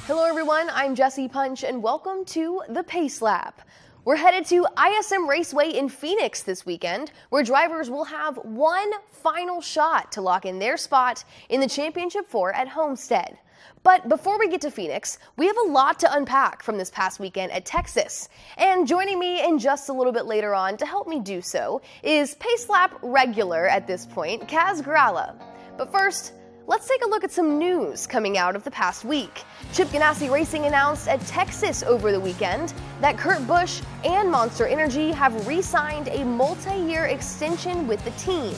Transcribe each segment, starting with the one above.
Hello everyone, I'm Jessie Punch and welcome to the Pace Lap. We're headed to ISM Raceway in Phoenix this weekend, where drivers will have one final shot to lock in their spot in the Championship 4 at Homestead. But before we get to Phoenix, we have a lot to unpack from this past weekend at Texas. And joining me in just a little bit later on to help me do so is Pace Lap regular at this point, Kaz Grala. But first, let's take a look at some news coming out of the past week. Chip Ganassi Racing announced at Texas over the weekend that Kurt Busch and Monster Energy have re-signed a multi-year extension with the team.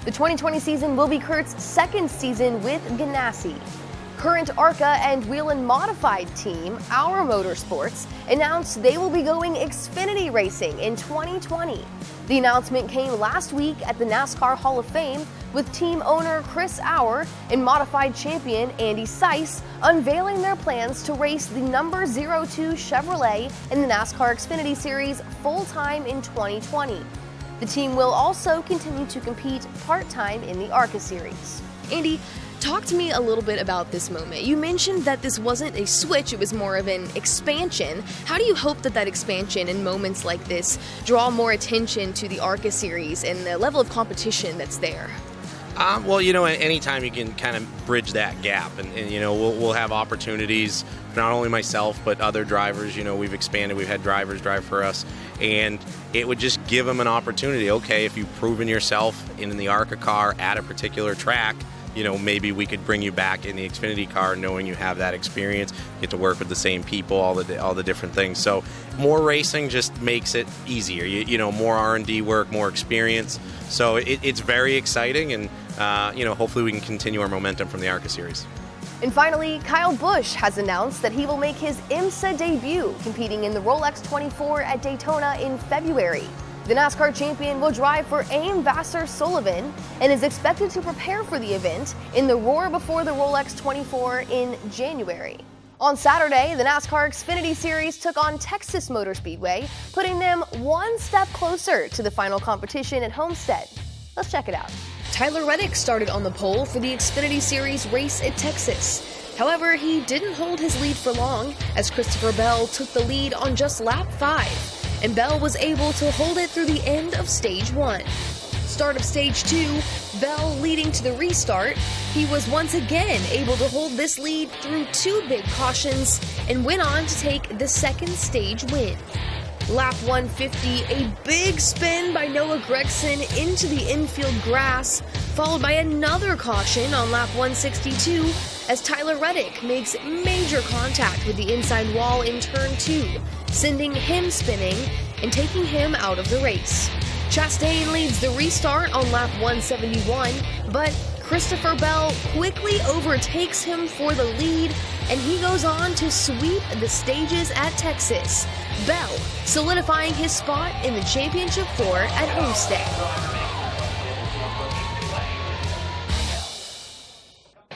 The 2020 season will be Kurt's second season with Ganassi. Current ARCA and Whelen Modified team, Our Motorsports, announced they will be going Xfinity racing in 2020. The announcement came last week at the NASCAR Hall of Fame with team owner Chris Auer and modified champion Andy Seiss unveiling their plans to race the number 02 Chevrolet in the NASCAR Xfinity Series full-time in 2020. The team will also continue to compete part-time in the ARCA Series. Andy, talk to me a little bit about this moment. You mentioned that this wasn't a switch, it was more of an expansion. How do you hope that that expansion and moments like this draw more attention to the ARCA Series and the level of competition that's there? Well, anytime you can kind of bridge that gap, and we'll have opportunities, not only myself, but other drivers. We've expanded, we've had drivers drive for us, and it would just give them an opportunity. Okay, if you've proven yourself in the ARCA car at a particular track, maybe we could bring you back in the Xfinity car knowing you have that experience, get to work with the same people, all the different things. So more racing just makes it easier, more R&D work, more experience. So it's very exciting, and hopefully we can continue our momentum from the ARCA Series. And finally, Kyle Busch has announced that he will make his IMSA debut competing in the Rolex 24 at Daytona in February. The NASCAR champion will drive for Aim Vassar Sullivan and is expected to prepare for the event in the Roar Before the Rolex 24 in January. On Saturday, the NASCAR Xfinity Series took on Texas Motor Speedway, putting them one step closer to the final competition at Homestead. Let's check it out. Tyler Reddick started on the pole for the Xfinity Series race at Texas. However, he didn't hold his lead for long as Christopher Bell took the lead on just lap 5. And Bell was able to hold it through the end of Stage 1. Start of Stage 2, Bell leading to the restart. He was once again able to hold this lead through 2 big cautions and went on to take the second stage win. Lap 150, a big spin by Noah Gragson into the infield grass, followed by another caution on lap 162 as Tyler Reddick makes major contact with the inside wall in turn 2, sending him spinning and taking him out of the race. Chastain leads the restart on lap 171, but Christopher Bell quickly overtakes him for the lead, and he goes on to sweep the stages at Texas. Bell solidifying his spot in the Championship 4 at Homestead.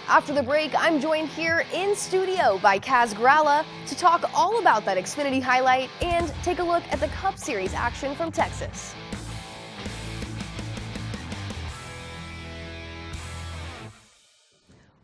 After the break, I'm joined here in studio by Kaz Grala to talk all about that Xfinity highlight and take a look at the Cup Series action from Texas.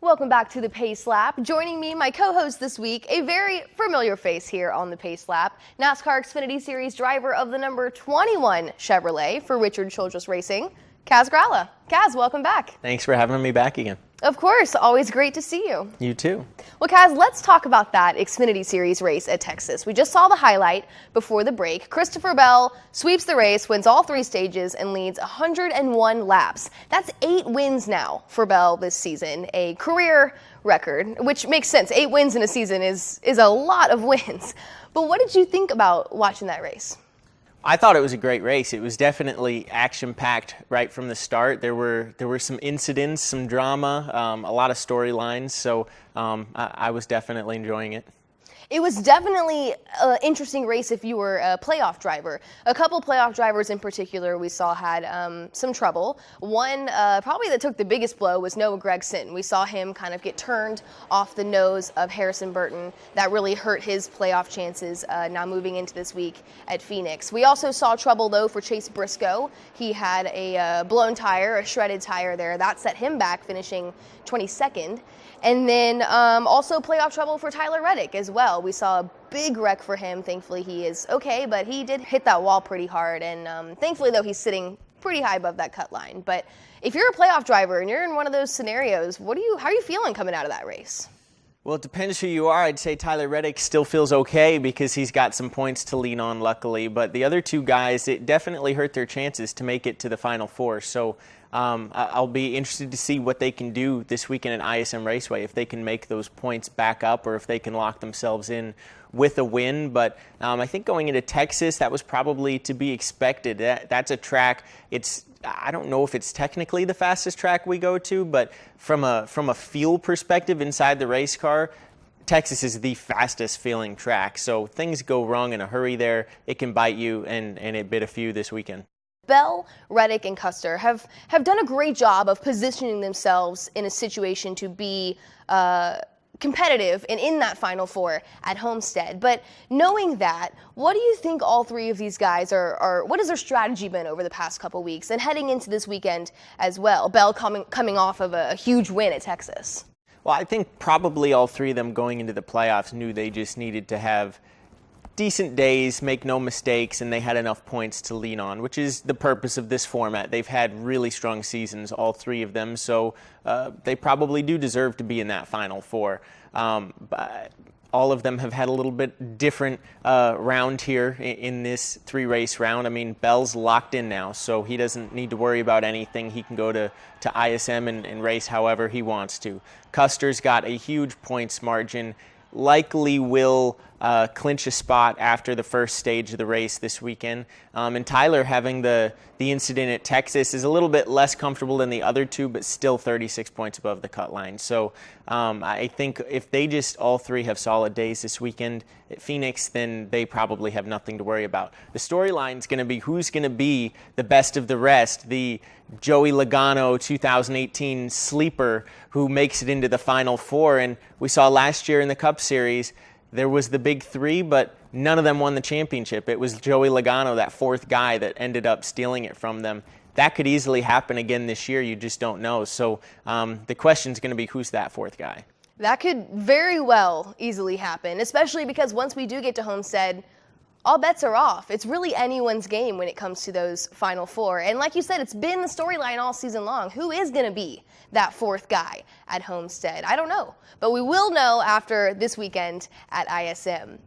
Welcome back to the Pace Lap. Joining me, my co-host this week, a very familiar face here on the Pace Lap, NASCAR Xfinity Series driver of the number 21 Chevrolet for Richard Childress Racing, Kaz Grala. Kaz, welcome back. Thanks for having me back again. Of course, always great to see you. You too. Well, Kaz, let's talk about that Xfinity Series race at Texas. We just saw the highlight before the break. Christopher Bell sweeps the race, wins all 3 stages, and leads 101 laps. That's 8 wins now for Bell this season, a career record, which makes sense. 8 wins in a season is a lot of wins. But what did you think about watching that race? I thought it was a great race. It was definitely action-packed right from the start. There were some incidents, some drama, a lot of storylines, so I was definitely enjoying it. It was definitely an interesting race if you were a playoff driver. A couple playoff drivers in particular we saw had some trouble. One probably that took the biggest blow was Noah Gragson. We saw him kind of get turned off the nose of Harrison Burton. That really hurt his playoff chances now moving into this week at Phoenix. We also saw trouble though for Chase Briscoe. He had a blown tire, a shredded tire there. That set him back, finishing 22nd. And then also playoff trouble for Tyler Reddick as well. We saw a big wreck for him. Thankfully, he is okay, but he did hit that wall pretty hard. And thankfully, though, he's sitting pretty high above that cut line. But if you're a playoff driver and you're in one of those scenarios, how are you feeling coming out of that race? Well, it depends who you are. I'd say Tyler Reddick still feels okay because he's got some points to lean on, luckily. But the other two guys, it definitely hurt their chances to make it to the Final Four. So I'll be interested to see what they can do this weekend at ISM Raceway, if they can make those points back up or if they can lock themselves in with a win. But I think going into Texas, that was probably to be expected. That's a track, I don't know if it's technically the fastest track we go to, but from a feel perspective inside the race car, Texas is the fastest feeling track. So things go wrong in a hurry there, it can bite you, and it bit a few this weekend. Bell, Reddick, and Custer have done a great job of positioning themselves in a situation to be competitive and in that Final Four at Homestead. But knowing that, what do you think all three of these guys what has their strategy been over the past couple weeks and heading into this weekend as well? Bell coming off of a huge win at Texas. Well, I think probably all three of them going into the playoffs knew they just needed to have decent days, make no mistakes, and they had enough points to lean on, which is the purpose of this format. They've had really strong seasons, all three of them, so they probably do deserve to be in that Final Four. But all of them have had a little bit different round here in this three-race round. I mean, Bell's locked in now, so he doesn't need to worry about anything. He can go to ISM and race however he wants to. Custer's got a huge points margin, likely will clinch a spot after the first stage of the race this weekend. And Tyler, having the incident at Texas, is a little bit less comfortable than the other two, but still 36 points above the cut line. So I think if they just all three have solid days this weekend at Phoenix, then they probably have nothing to worry about. The storyline's going to be who's going to be the best of the rest, the Joey Logano 2018 sleeper who makes it into the Final Four. And we saw last year in the Cup Series, there was the big three, but none of them won the championship. It was Joey Logano, that fourth guy, that ended up stealing it from them. That could easily happen again this year. You just don't know. So the question's going to be, who's that fourth guy? That could very well easily happen, especially because once we do get to Homestead, all bets are off. It's really anyone's game when it comes to those Final Four. And like you said, it's been the storyline all season long. Who is going to be that fourth guy at Homestead? I don't know. But we will know after this weekend at ISM.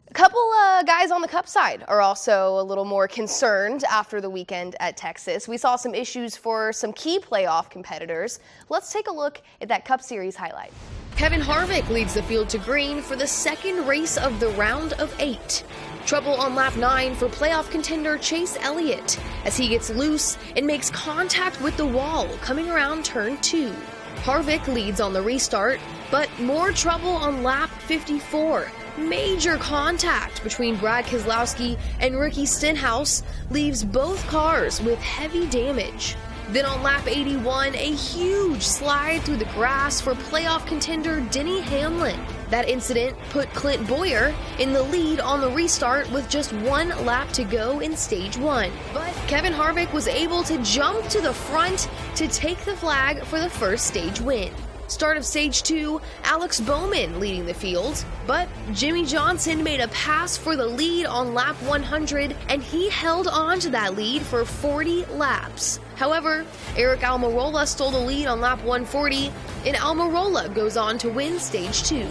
A couple guys on the Cup side are also a little more concerned after the weekend at Texas. We saw some issues for some key playoff competitors. Let's take a look at that Cup Series highlight. Kevin Harvick leads the field to green for the second race of the round of 8. Trouble on lap 9 for playoff contender Chase Elliott as he gets loose and makes contact with the wall coming around turn 2. Harvick leads on the restart, but more trouble on lap 54. Major contact between Brad Keselowski and Ricky Stenhouse leaves both cars with heavy damage. Then on lap 81, a huge slide through the grass for playoff contender Denny Hamlin. That incident put Clint Boyer in the lead on the restart with just one lap to go in stage 1. But Kevin Harvick was able to jump to the front to take the flag for the first stage win. Start of stage 2, Alex Bowman leading the field, but Jimmy Johnson made a pass for the lead on lap 100, and he held on to that lead for 40 laps. However, Eric Almirola stole the lead on lap 140, and Almirola goes on to win stage 2.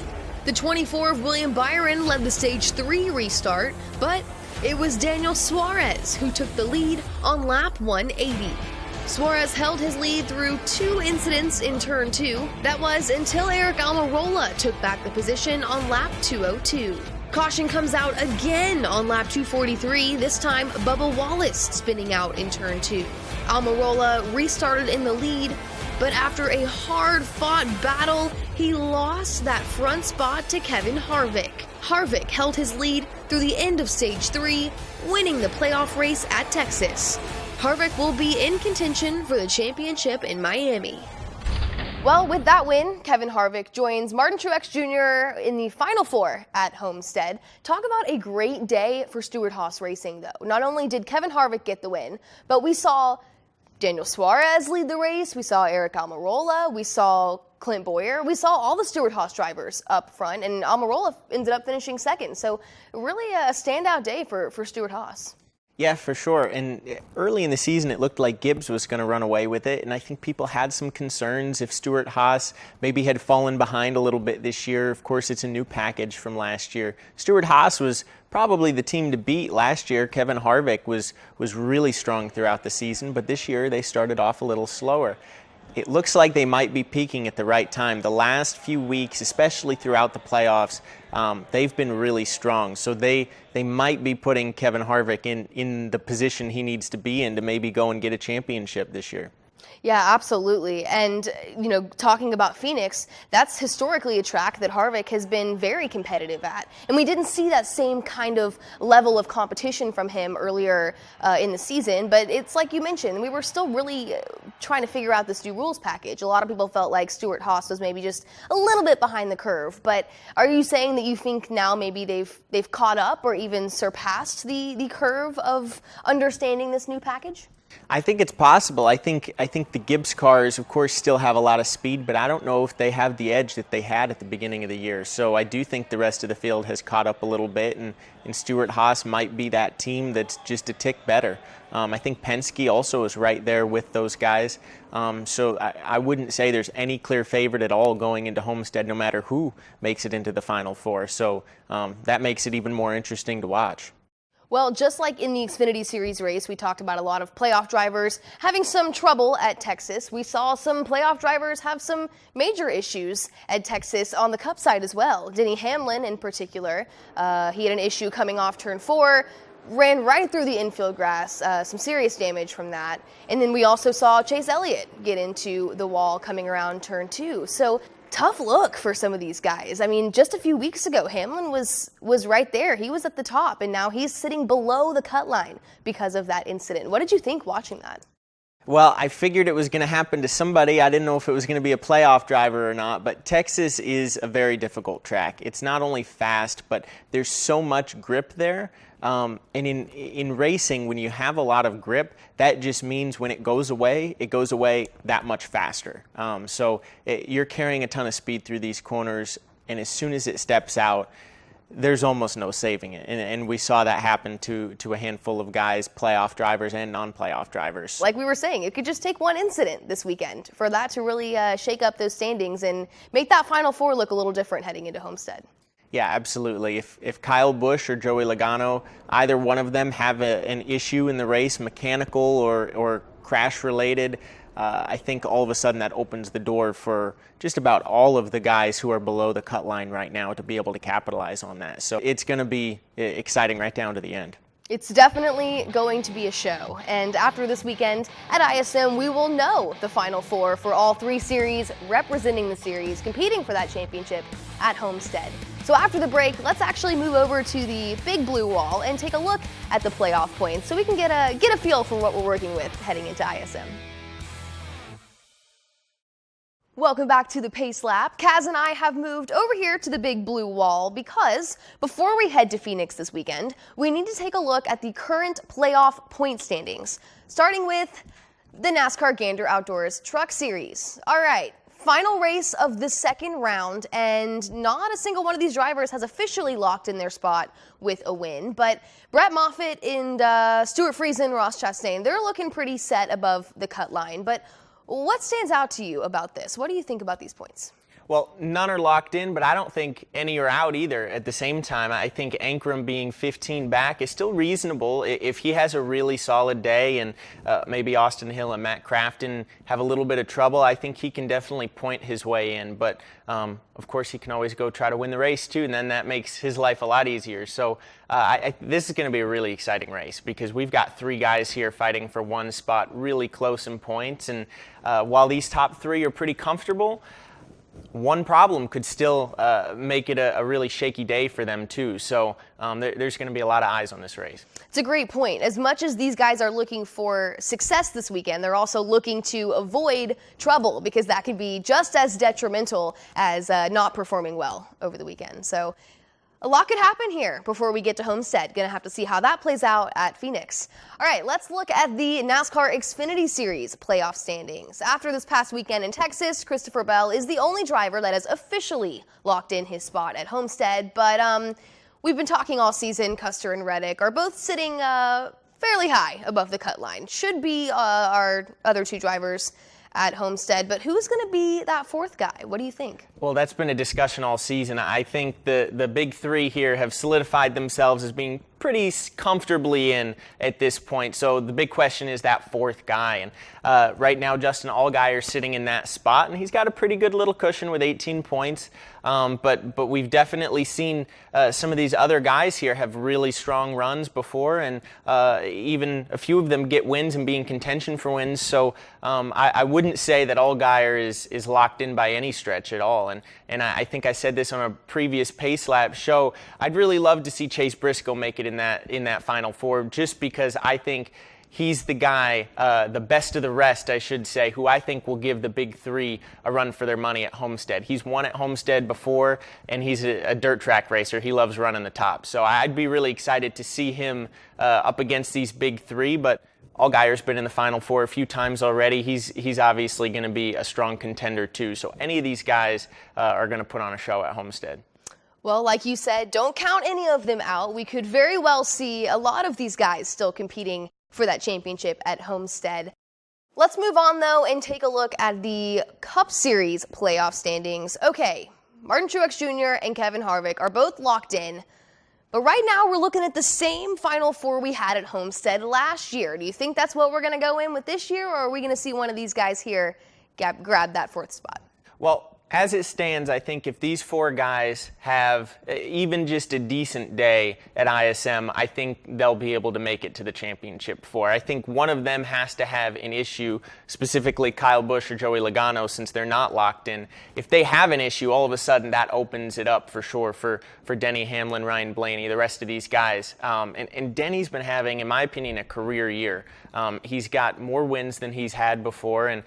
The 24 of William Byron led the stage 3 restart, but it was Daniel Suarez who took the lead on lap 180. Suarez held his lead through 2 incidents in turn 2. That was until Eric Almirola took back the position on lap 202. Caution comes out again on lap 243, this time Bubba Wallace spinning out in turn 2. Almirola restarted in the lead, but after a hard-fought battle, he lost that front spot to Kevin Harvick. Harvick held his lead through the end of Stage 3, winning the playoff race at Texas. Harvick will be in contention for the championship in Miami. Well, with that win, Kevin Harvick joins Martin Truex Jr. in the Final Four at Homestead. Talk about a great day for Stewart-Haas Racing, though. Not only did Kevin Harvick get the win, but we saw Daniel Suarez lead the race, we saw Eric Almirola, we saw Clint Bowyer, we saw all the Stewart-Haas drivers up front, and Almirola ended up finishing second. So really a standout day for Stewart-Haas. Yeah, for sure. And early in the season, it looked like Gibbs was going to run away with it. And I think people had some concerns if Stewart-Haas maybe had fallen behind a little bit this year. Of course, it's a new package from last year. Stewart-Haas was probably the team to beat last year. Kevin Harvick was really strong throughout the season, but this year they started off a little slower. It looks like they might be peaking at the right time. The last few weeks, especially throughout the playoffs, they've been really strong. So they might be putting Kevin Harvick in the position he needs to be in to maybe go and get a championship this year. Yeah, absolutely. And, talking about Phoenix, that's historically a track that Harvick has been very competitive at. And we didn't see that same kind of level of competition from him earlier in the season. But it's like you mentioned, we were still really trying to figure out this new rules package. A lot of people felt like Stewart-Haas was maybe just a little bit behind the curve. But are you saying that you think now maybe they've caught up or even surpassed the curve of understanding this new package? I think it's possible. I think the Gibbs cars, of course, still have a lot of speed, but I don't know if they have the edge that they had at the beginning of the year. So I do think the rest of the field has caught up a little bit, and Stewart-Haas might be that team that's just a tick better. I think Penske also is right there with those guys. So I wouldn't say there's any clear favorite at all going into Homestead, no matter who makes it into the Final Four. So that makes it even more interesting to watch. Well, just like in the Xfinity Series race, we talked about a lot of playoff drivers having some trouble at Texas. We saw some playoff drivers have some major issues at Texas on the Cup side as well. Denny Hamlin in particular, he had an issue coming off turn 4, ran right through the infield grass, some serious damage from that. And then we also saw Chase Elliott get into the wall coming around turn 2. So tough look for some of these guys. I mean, just a few weeks ago, Hamlin was right there. He was at the top, and now he's sitting below the cut line because of that incident. What did you think watching that? Well, I figured it was going to happen to somebody. I didn't know if it was going to be a playoff driver or not, but Texas is a very difficult track. It's not only fast, but there's so much grip there. And in racing, when you have a lot of grip, that just means when it goes away that much faster. You're carrying a ton of speed through these corners, and as soon as it steps out, there's almost no saving it. And we saw that happen to a handful of guys, playoff drivers and non-playoff drivers. Like we were saying, it could just take one incident this weekend for that to really shake up those standings and make that Final Four look a little different heading into Homestead. Yeah, absolutely. If Kyle Busch or Joey Logano, either one of them have an issue in the race, mechanical or crash-related, I think all of a sudden that opens the door for just about all of the guys who are below the cut line right now to be able to capitalize on that. So it's going to be exciting right down to the end. It's definitely going to be a show. And after this weekend at ISM, we will know the Final Four for all 3 series representing the series, competing for that championship at Homestead. So after the break, let's actually move over to the big blue wall and take a look at the playoff points so we can get a feel for what we're working with heading into ISM. Welcome back to the Pace Lap. Kaz and I have moved over here to the big blue wall because before we head to Phoenix this weekend, we need to take a look at the current playoff point standings, starting with the NASCAR Gander Outdoors Truck Series. All right, final race of the second round, and not a single one of these drivers has officially locked in their spot with a win, but Brett Moffitt and Stuart Friesen, Ross Chastain, they're looking pretty set above the cut line. But what stands out to you about this? What do you think about these points? Well, none are locked in, but I don't think any are out either at the same time. I think Ankrum being 15 back is still reasonable. If he has a really solid day and maybe Austin Hill and Matt Crafton have a little bit of trouble, I think he can definitely point his way in. But, of course, he can always go try to win the race, too, and then that makes his life a lot easier. So this is going to be a really exciting race because we've got 3 guys here fighting for one spot really close in points. And while these top 3 are pretty comfortable, one problem could still make it a really shaky day for them too. So there's going to be a lot of eyes on this race. It's a great point. As much as these guys are looking for success this weekend, they're also looking to avoid trouble, because that could be just as detrimental as not performing well over the weekend. So a lot could happen here before we get to Homestead. Gonna have to see how that plays out at Phoenix. All right, let's look at the NASCAR Xfinity Series playoff standings. After this past weekend in Texas, Christopher Bell is the only driver that has officially locked in his spot at Homestead. But we've been talking all season. Custer and Reddick are both sitting fairly high above the cut line. Should be our other two drivers at Homestead, but who's going to be that fourth guy? What do you think? Well, that's been a discussion all season. I think the big three here have solidified themselves as being pretty comfortably in at this point. So the big question is that fourth guy. And right now, Justin Allgaier sitting in that spot, and he's got a pretty good little cushion with 18 points. But we've definitely seen some of these other guys here have really strong runs before, and even a few of them get wins and be in contention for wins. So I wouldn't say that Allgaier is locked in by any stretch at all. And I think I said this on a previous Pace Lab show. I'd really love to see Chase Briscoe make it in that Final Four, just because I think he's the guy, the best of the rest, I should say, who I think will give the big three a run for their money at Homestead. He's won at Homestead before, and he's a dirt track racer. He loves running the top. So I'd be really excited to see him up against these big three, but Allgaier's been in the Final Four a few times already. He's obviously going to be a strong contender too. So any of these guys are going to put on a show at Homestead. Well, like you said, don't count any of them out. We could very well see a lot of these guys still competing for that championship at Homestead. Let's move on, though, and take a look at the Cup Series playoff standings. Okay, Martin Truex Jr. and Kevin Harvick are both locked in. But right now, we're looking at the same Final Four we had at Homestead last year. Do you think that's what we're going to go in with this year, or are we going to see one of these guys here grab that fourth spot? Well, as it stands, I think if these four guys have even just a decent day at ISM, I think they'll be able to make it to the championship four. I think one of them has to have an issue, specifically Kyle Busch or Joey Logano, since they're not locked in. If they have an issue, all of a sudden that opens it up for sure for Denny Hamlin, Ryan Blaney, the rest of these guys. And Denny's been having, in my opinion, a career year. He's got more wins than he's had before, and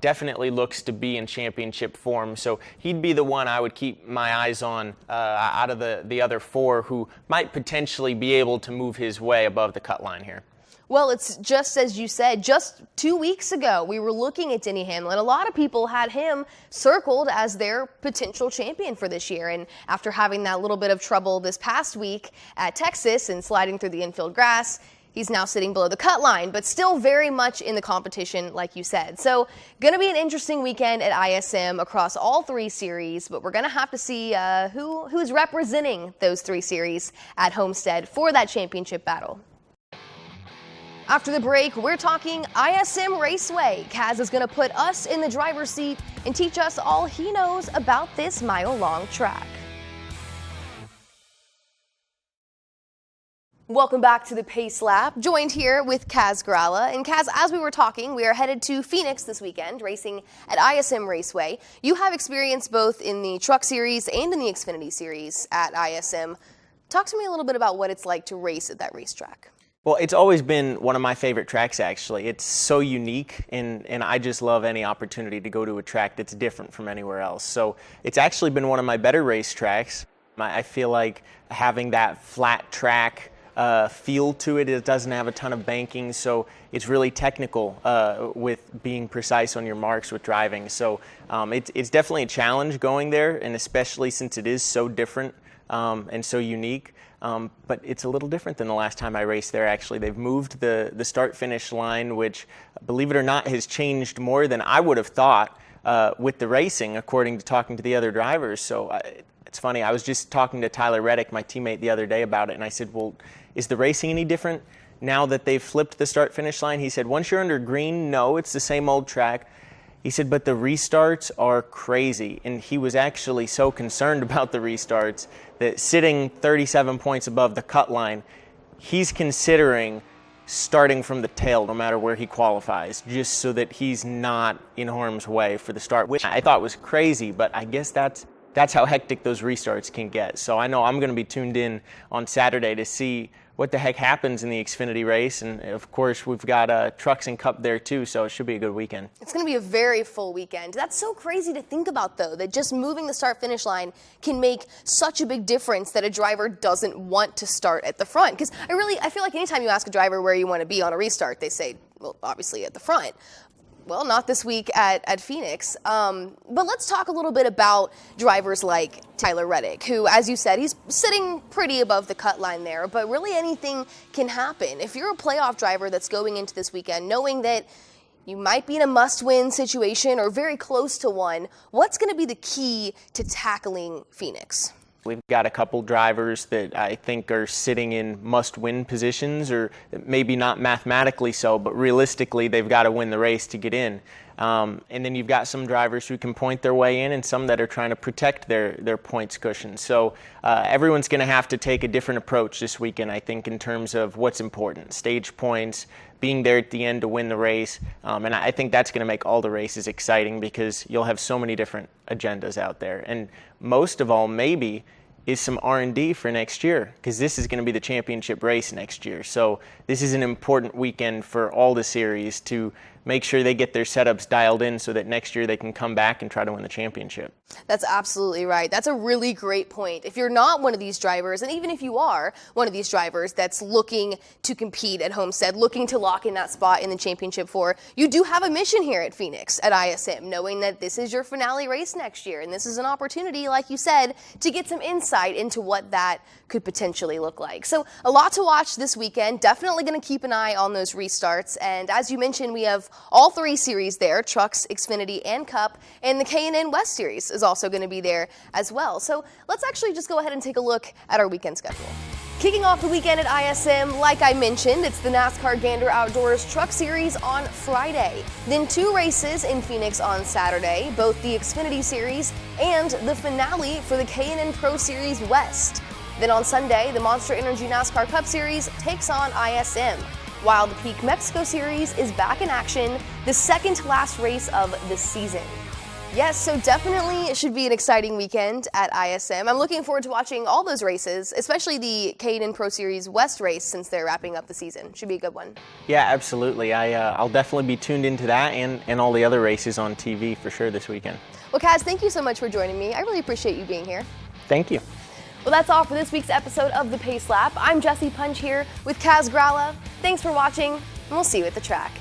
definitely looks to be in championship form. So he'd be the one I would keep my eyes on out of the other four who might potentially be able to move his way above the cut line here. Well, it's just as you said, just 2 weeks ago, we were looking at Denny Hamlin. A lot of people had him circled as their potential champion for this year. And after having that little bit of trouble this past week at Texas and sliding through the infield grass, he's now sitting below the cut line, but still very much in the competition, like you said. So going to be an interesting weekend at ISM across all three series, but we're going to have to see who's representing those three series at Homestead for that championship battle. After the break, we're talking ISM Raceway. Kaz is going to put us in the driver's seat and teach us all he knows about this mile-long track. Welcome back to the Pace Lab, joined here with Kaz Grala. And Kaz, as we were talking, we are headed to Phoenix this weekend, racing at ISM Raceway. You have experience both in the Truck Series and in the Xfinity Series at ISM. Talk to me a little bit about what it's like to race at that racetrack. Well, it's always been one of my favorite tracks, actually. It's so unique, and I just love any opportunity to go to a track that's different from anywhere else. So it's actually been one of my better racetracks. I feel like having that flat track feel to it. It doesn't have a ton of banking, so it's really technical with being precise on your marks with driving. So it's definitely a challenge going there, and especially since it is so different and so unique. But it's a little different than the last time I raced there, actually. They've moved the start-finish line, which, believe it or not, has changed more than I would have thought with the racing, according to talking to the other drivers. So it's funny. I was just talking to Tyler Reddick, my teammate, the other day about it, and I said, well, is the racing any different now that they've flipped the start-finish line? He said, once you're under green, no, it's the same old track. He said, but the restarts are crazy. And he was actually so concerned about the restarts that sitting 37 points above the cut line, he's considering starting from the tail no matter where he qualifies, just so that he's not in harm's way for the start, which I thought was crazy, but I guess that's how hectic those restarts can get. So I know I'm going to be tuned in on Saturday to see what the heck happens in the Xfinity race. And of course, we've got Trucks and Cup there too, so it should be a good weekend. It's going to be a very full weekend. That's so crazy to think about, though, that just moving the start-finish line can make such a big difference that a driver doesn't want to start at the front. Because I feel like anytime you ask a driver where you want to be on a restart, they say, well, obviously at the front. Well, not this week at Phoenix. But let's talk a little bit about drivers like Tyler Reddick, who, as you said, he's sitting pretty above the cut line there, but really anything can happen. If you're a playoff driver that's going into this weekend knowing that you might be in a must-win situation or very close to one, what's going to be the key to tackling Phoenix? We've got a couple drivers that I think are sitting in must-win positions, or maybe not mathematically so, but realistically they've got to win the race to get in. And then you've got some drivers who can point their way in and some that are trying to protect their points cushion. So everyone's going to have to take a different approach this weekend, I think, in terms of what's important. Stage points, being there at the end to win the race. And I think that's going to make all the races exciting because you'll have so many different agendas out there. And most of all, maybe, is some R&D for next year, because this is going to be the championship race next year. So this is an important weekend for all the series to make sure they get their setups dialed in so that next year they can come back and try to win the championship. That's absolutely right. That's a really great point. If you're not one of these drivers, and even if you are one of these drivers that's looking to compete at Homestead, looking to lock in that spot in the championship four, you do have a mission here at Phoenix at ISM, knowing that this is your finale race next year. And this is an opportunity, like you said, to get some insight into what that could potentially look like. So a lot to watch this weekend. Definitely going to keep an eye on those restarts. And as you mentioned, we have all three series there, Trucks, Xfinity, and Cup, and the K&N West Series is also going to be there as well. So let's actually just go ahead and take a look at our weekend schedule. Kicking off the weekend at ISM, like I mentioned, it's the NASCAR Gander Outdoors Truck Series on Friday. Then 2 races in Phoenix on Saturday, both the Xfinity Series and the finale for the K&N Pro Series West. Then on Sunday, the Monster Energy NASCAR Cup Series takes on ISM, while the Peak Mexico Series is back in action, the second to last race of the season. Yes, so definitely it should be an exciting weekend at ISM. I'm looking forward to watching all those races, especially the K&N Pro Series West race since they're wrapping up the season. Should be a good one. Yeah, absolutely. I'll definitely be tuned into that and all the other races on TV for sure this weekend. Well, Kaz, thank you so much for joining me. I really appreciate you being here. Thank you. Well, that's all for this week's episode of The Pace Lap. I'm Jessie Punch here with Kaz Grala. Thanks for watching, and we'll see you at the track.